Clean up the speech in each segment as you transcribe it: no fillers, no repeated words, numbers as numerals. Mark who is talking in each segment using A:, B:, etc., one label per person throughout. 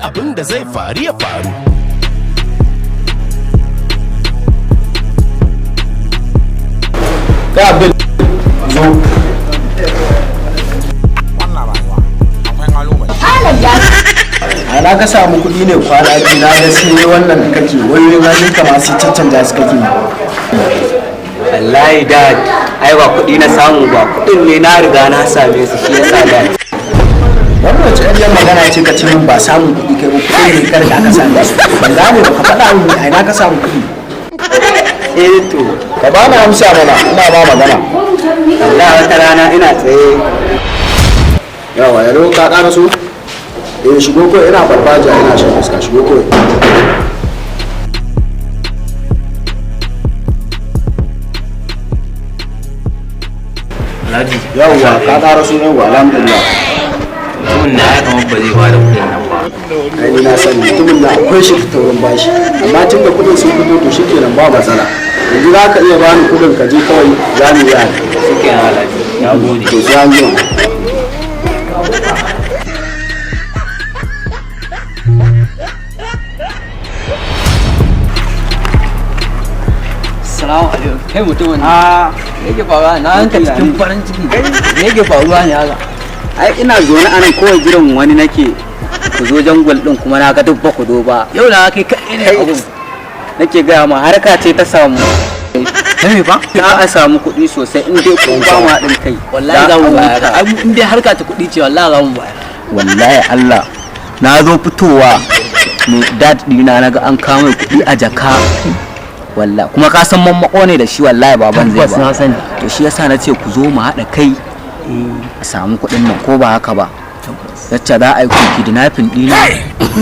A: abin da zai faru ya faru.
B: Ka Abdul zo.
C: Wannan rayuwa akwai kalubale.
B: Ana ka samu kuɗi ne kwana biyu na ga sai wannan kake wayoyin hannunka masu caccanja su kake.
D: Wallahi dad, ai ba kuɗi na samu ba, kuɗin ne na riga na same su shi yasa dad.
B: Wannan wace ɗan magana ce ka ce min ba samun kuɗi kai ba kuɗi ne kar da aka same su. Ban gane ba ka faɗa min ai na ka samu kuɗi.
D: To,
B: Ka bani amsa mana ina ba magana.
D: Allah wata rana ina tsaye.
B: Yawa yaro ka ƙara so? Shigo ko ina farfajiya ina shan iska shigo ko.
D: Alhaji,
B: Yawwa ka ƙara so yawwa alhamdulillah.
D: mutumin na ya kamar ba zai ba da kuɗin nan ba.
B: Ai ni na sani mutumin na akwai shi taurin bashi amma tun da kuɗin sun fito to shikenan ba matsala. Yanzu za ka iya bani kuɗin ka je kawai za mu yi haka.
D: Suke na Alhaji, ya gode.
B: To sai an jima.
E: Assalamu alaikum. Kai mutumin me yake faruwa na hanka cikin farin ciki. Me yake faruwa ne haka?
D: Ai ina zaune anan kawai jiran wani nake ku zo jangwal din kuma na ga duk ba ku zo ba.
E: Yau na kai kai ne abun.
D: Nake gaya ma harka ce ta samu.
E: Kai me fa?
D: Za a samu kuɗi sosai in dai kun ba mu haɗin kai.
E: Wallahi za mu bayar. Ai in dai harka ta kuɗi ce wallahi za mu bayar.
D: Wallahi Allah na zo fitowa mai dad dina naga an kawo kuɗi a jaka. Wallahi kuma ka san mammako ne da shi wallahi baban zai ba.
E: Na sani.
D: To shi yasa na ce ku zo mu haɗa kai a samu kuɗin nan ko ba haka ba. Yacce za a yi kuki da nafin ɗina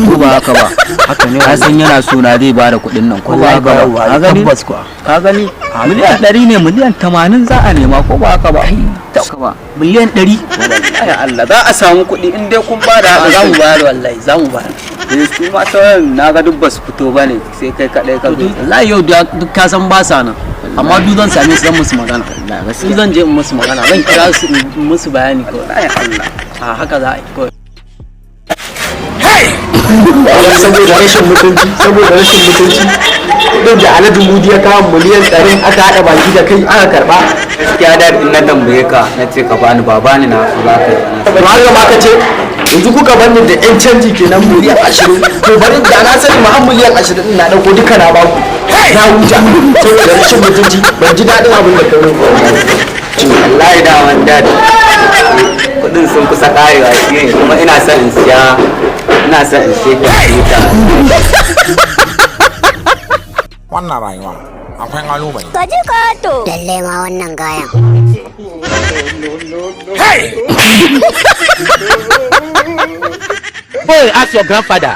D: ko ba haka ba.
E: Haka ne.
D: Ka san yana so na zai bada kuɗin nan ko ba haka ba. Ka gani? Ka gani? Miliyan 100 ne miliyan 80 za a nema ko ba haka ba.
E: Miliyan 100.
D: Wallahi Allah za a samu kuɗi in dai kun bada haka
E: Za mu bayar wallahi za mu bayar.
D: su ma sauran na ga duk ba su fito ba ne sai kai kaɗai ka zo.
E: Wallahi yau duk ka san ba sa nan. Amma duk zan same su zan musu magana. Su zan je in musu magana zan kira su in musu bayani kawai.
D: Wallahi Allah.
E: A haka za a yi kawai.
B: saboda rashin mutunci kudin da Alhaji Mudi ya kawo miliyan 100 aka haɗa baki da kai aka karɓa.
D: Gaskiya da in na tambaye ka na ce ka bani ba bani na so za ka yi.
B: To haka ma ka ce yanzu kuka bani da yan canji kenan miliyan 20 to bari da na sani ma miliyan 20 na dauko duka na ba ku na huta saboda rashin mutunci ban ji daɗin abin da ka yi.
D: Wallahi da man dad kudin sun kusa karewa shi ne kuma ina son in siya
C: Wannan rayuwa akwai kalubale.
F: Ka ji kato. Lalle ma wannan gayan.
A: Hey, ask your grandfather.